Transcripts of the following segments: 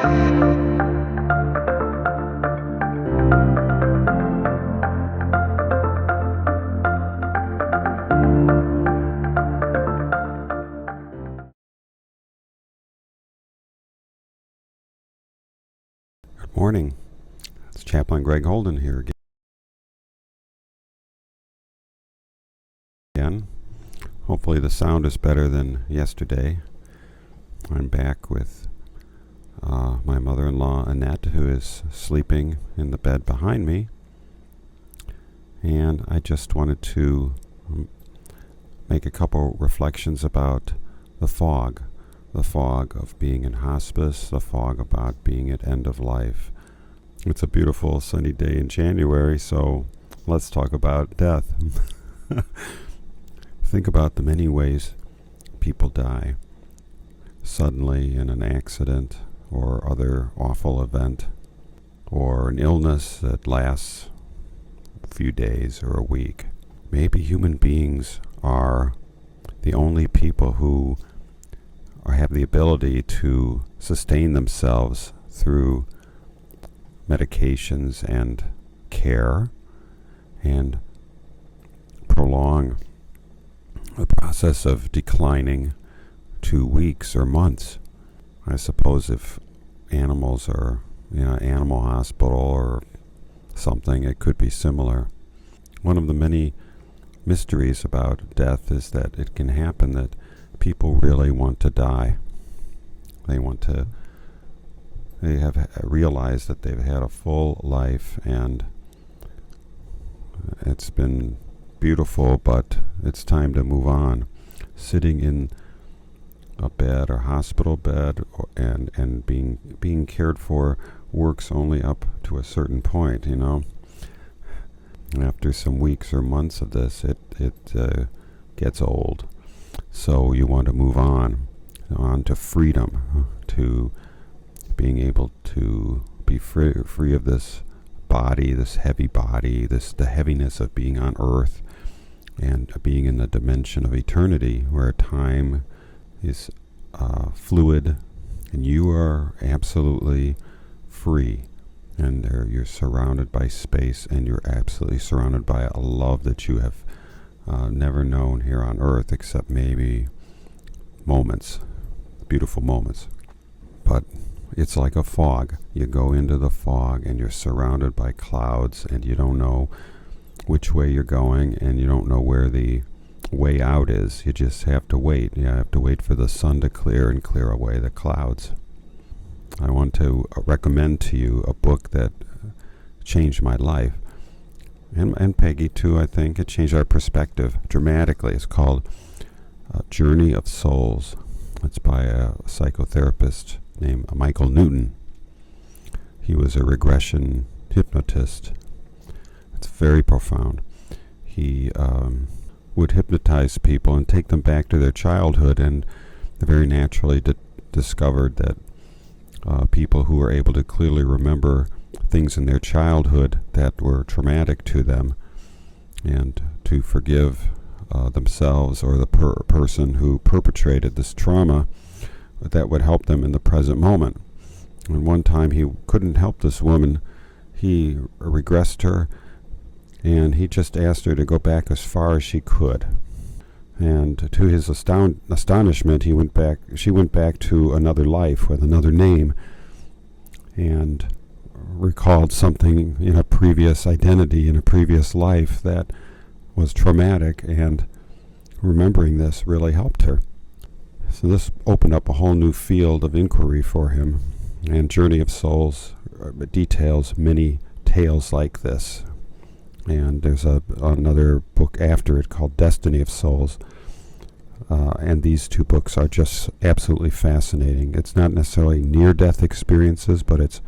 Morning. It's Chaplain Greg Holden here again. Hopefully the sound is better than yesterday. I'm back with my mother-in-law Annette, who is sleeping in the bed behind me. And I just wanted to make a couple reflections about the fog of being in hospice, the fog about being at end of life. It's a beautiful sunny day in January, so let's talk about death. Think about the many ways people die. Suddenly in an accident or other awful event, or an illness that lasts a few days or a week. Maybe human beings are the only people who have the ability to sustain themselves through medications and care and prolong the process of declining to weeks or months. I suppose if animals are in an animal hospital or something, it could be similar. One of the many mysteries about death is that it can happen that people really want to die. They have realized that they've had a full life and it's been beautiful, but it's time to move on. Sitting in a bed or hospital bed and being cared for works only up to a certain point, you know. After some weeks or months of this, it gets old. So you want to move on to freedom, to being able to be free of this body, this heavy body, the heaviness of being on earth and being in the dimension of eternity where time is fluid and you are absolutely free. And you're surrounded by space and you're absolutely surrounded by a love that you have never known here on earth, except maybe moments, beautiful moments. But it's like a fog. You go into the fog and you're surrounded by clouds and you don't know which way you're going and you don't know where the way out is. You just have to wait. You have to wait for the sun to clear and clear away the clouds. I want to recommend to you a book that changed my life. And Peggy too, I think. It changed our perspective dramatically. It's called Journey of Souls. It's by a psychotherapist named Michael Newton. He was a regression hypnotist. It's very profound. He would hypnotize people and take them back to their childhood, and very naturally discovered that people who were able to clearly remember things in their childhood that were traumatic to them and to forgive themselves or the person who perpetrated this trauma, that would help them in the present moment. And one time he couldn't help this woman. He regressed her and he just asked her to go back as far as she could. And to his astonishment, she went back to another life with another name and recalled something in a previous identity, in a previous life that was traumatic, and remembering this really helped her. So this opened up a whole new field of inquiry for him, and Journey of Souls details many tales like this. And there's another book after it called Destiny of Souls. And these two books are just absolutely fascinating. It's not necessarily near-death experiences, but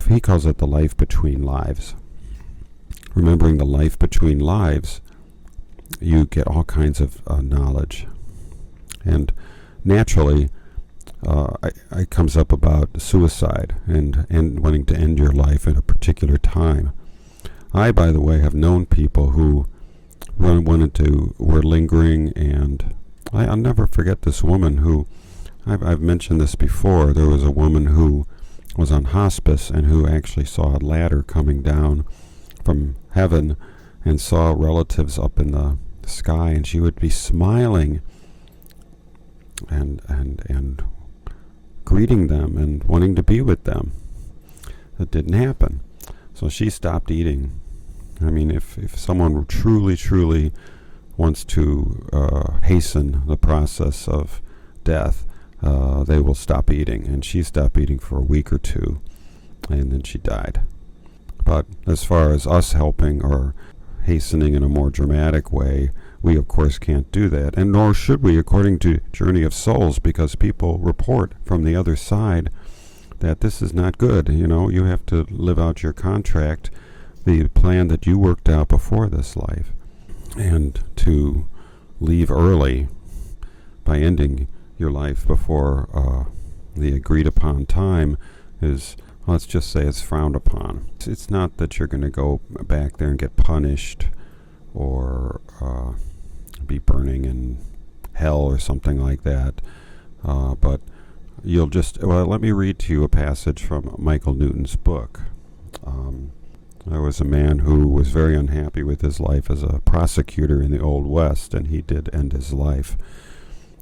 he calls it the life between lives. Remembering the life between lives, you get all kinds of knowledge. And naturally, it comes up about suicide and wanting to end your life at a particular time. I, by the way, have known people who were lingering, and I'll never forget this woman who, I've mentioned this before. There was a woman who was on hospice and who actually saw a ladder coming down from heaven and saw relatives up in the sky, and she would be smiling and greeting them and wanting to be with them. That didn't happen. So she stopped eating. I mean, if someone truly wants to hasten the process of death, they will stop eating. And she stopped eating for a week or two, and then she died. But as far as us helping or hastening in a more dramatic way, we of course can't do that, and nor should we, according to Journey of Souls, because people report from the other side that this is not good. You know, you have to live out your contract, the plan that you worked out before this life. And to leave early by ending your life before the agreed upon time is, let's just say, it's frowned upon. It's not that you're going to go back there and get punished or be burning in hell or something like that, but you'll just, well, let me read to you a passage from Michael Newton's book. There was a man who was very unhappy with his life as a prosecutor in the Old West, and he did end his life.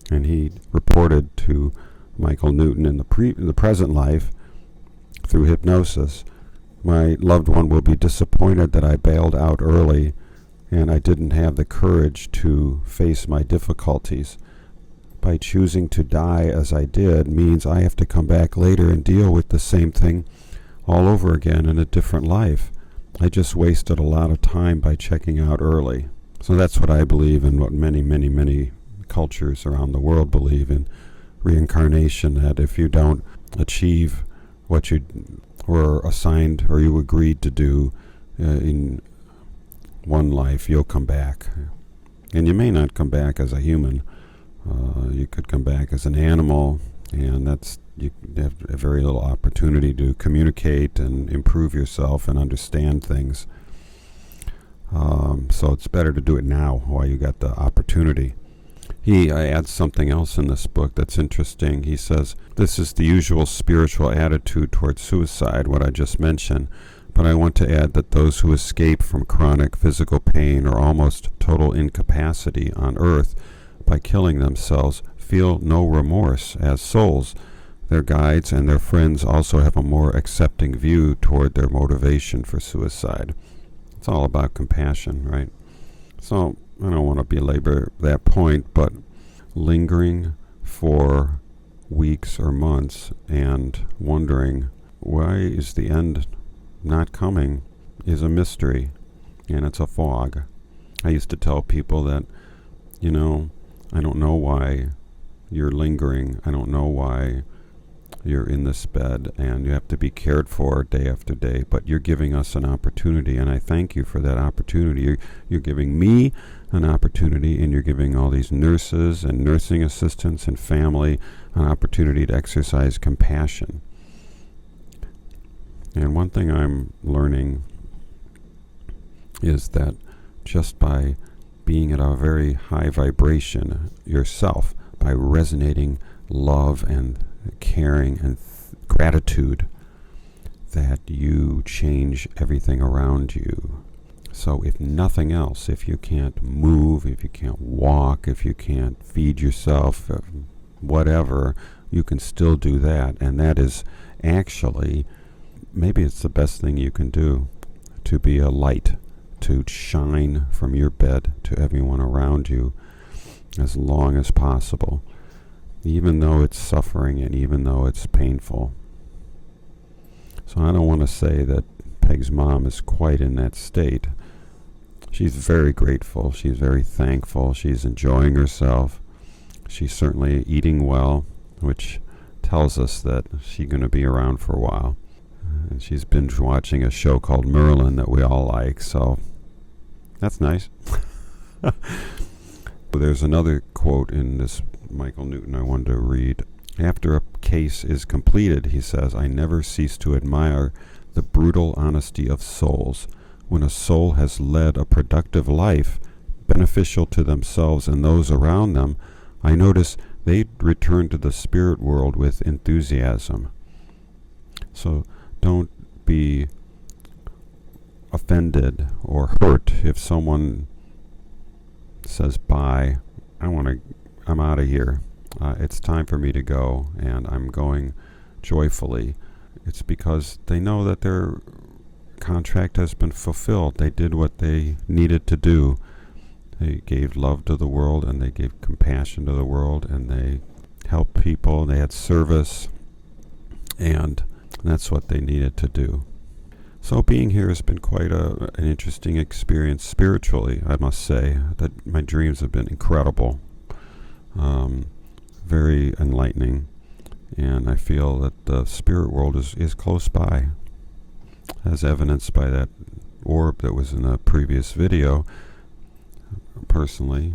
And he reported to Michael Newton in the present life, through hypnosis, my loved one will be disappointed that I bailed out early and I didn't have the courage to face my difficulties. By choosing to die as I did means I have to come back later and deal with the same thing all over again in a different life. I just wasted a lot of time by checking out early. So that's what I believe, and what many cultures around the world believe in reincarnation, that if you don't achieve what you were assigned or you agreed to do in one life, you'll come back. And you may not come back as a human. You could come back as an animal, and you have a very little opportunity to communicate and improve yourself and understand things. So it's better to do it now while you got the opportunity. He adds something else in this book that's interesting. He says, this is the usual spiritual attitude towards suicide, what I just mentioned, but I want to add that those who escape from chronic physical pain or almost total incapacity on earth by killing themselves feel no remorse as souls. Their guides and their friends also have a more accepting view toward their motivation for suicide. It's all about compassion, right? So I don't want to belabor that point, but lingering for weeks or months and wondering why is the end not coming is a mystery, and it's a fog. I used to tell people that, I don't know why you're lingering. I don't know why you're in this bed and you have to be cared for day after day, but you're giving us an opportunity, and I thank you for that opportunity. You're giving me an opportunity, and you're giving all these nurses and nursing assistants and family an opportunity to exercise compassion. And one thing I'm learning is that just by being at a very high vibration yourself, by resonating love and caring and gratitude, that you change everything around you. So if nothing else, if you can't move, if you can't walk, if you can't feed yourself, whatever, you can still do that. And that is actually, maybe it's the best thing you can do, to be a light, to shine from your bed to everyone around you as long as possible, even though it's suffering and even though it's painful. So I don't want to say that Peg's mom is quite in that state. She's very grateful. She's very thankful. She's enjoying herself. She's certainly eating well, which tells us that she's going to be around for a while. And she's binge watching a show called Merlin that we all like, so that's nice. There's another quote in this Michael Newton I wanted to read. After a case is completed, he says, I never cease to admire the brutal honesty of souls. When a soul has led a productive life, beneficial to themselves and those around them, I notice they return to the spirit world with enthusiasm. So don't be offended or hurt if someone says, bye, I'm out of here. It's time for me to go, and I'm going joyfully. It's because they know that their contract has been fulfilled. They did what they needed to do. They gave love to the world, and they gave compassion to the world, and they helped people. They had service, and that's what they needed to do. So being here has been quite an interesting experience spiritually, I must say. That my dreams have been incredible, very enlightening, and I feel that the spirit world is close by, as evidenced by that orb that was in the previous video. Personally,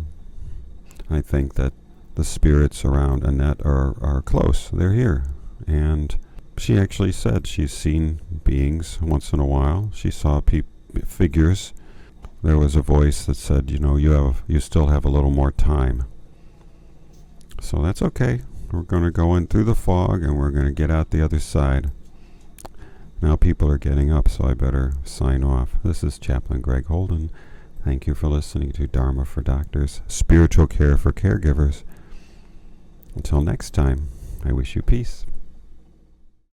I think that the spirits around Annette are close. They're here, and she actually said she's seen beings once in a while. She saw figures. There was a voice that said, you still have a little more time. So that's okay. We're going to go in through the fog, and we're going to get out the other side. Now people are getting up, so I better sign off. This is Chaplain Greg Holden. Thank you for listening to Dharma for Doctors, Spiritual Care for Caregivers. Until next time, I wish you peace.